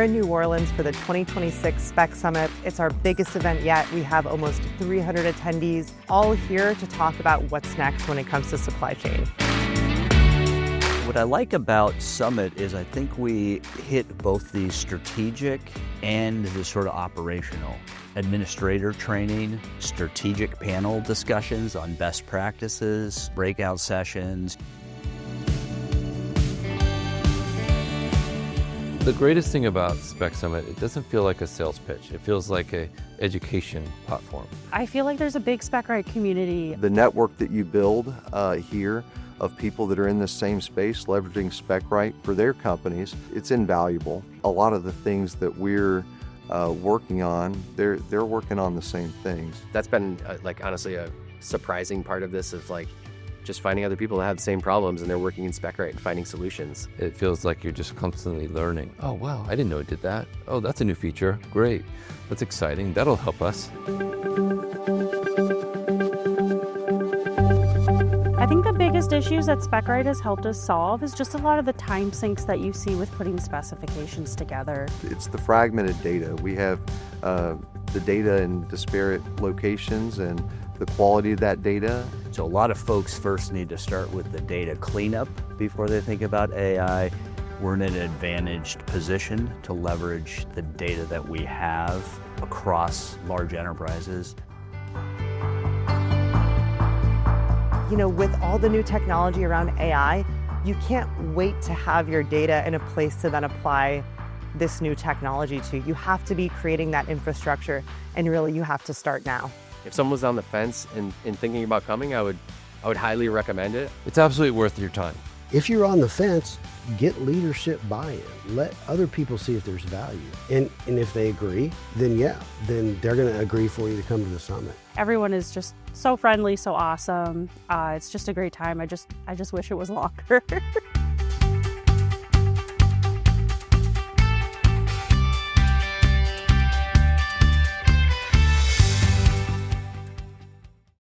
in New Orleans for the 2026 Spec Summit. It's our biggest event yet. We have almost 300 attendees, all here to talk about what's next when it comes to supply chain. What I like about Summit is I think we hit both the strategic and the sort of operational. Administrator training, strategic panel discussions on best practices, breakout sessions. The greatest thing about Spec Summit, it doesn't feel like a sales pitch. It feels like an education platform. I feel like there's a big Specright community. The network that you build here of people that are in the same space leveraging Specright for their companies, it's invaluable. A lot of the things that we're working on, they're working on the same things. That's been honestly a surprising part of this, of just finding other people that have the same problems and they're working in Specright and finding solutions. It feels like you're just constantly learning. Oh, wow, I didn't know it did that. Oh, that's a new feature. Great. That's exciting. That'll help us. I think the biggest issues that Specright has helped us solve is just a lot of the time sinks that you see with putting specifications together. It's the fragmented data. We have the data in disparate locations and the quality of that data. So a lot of folks first need to start with the data cleanup before they think about AI. We're in an advantaged position to leverage the data that we have across large enterprises. You know, with all the new technology around AI, you can't wait to have your data in a place to then apply this new technology to. You have to be creating that infrastructure, and really you have to start now. If someone was on the fence and thinking about coming, I would highly recommend it. It's absolutely worth your time. If you're on the fence, get leadership buy-in. Let other people see if there's value. And if they agree, then they're going to agree for you to come to the summit. Everyone is just so friendly, so awesome. It's just a great time. I just wish it was longer.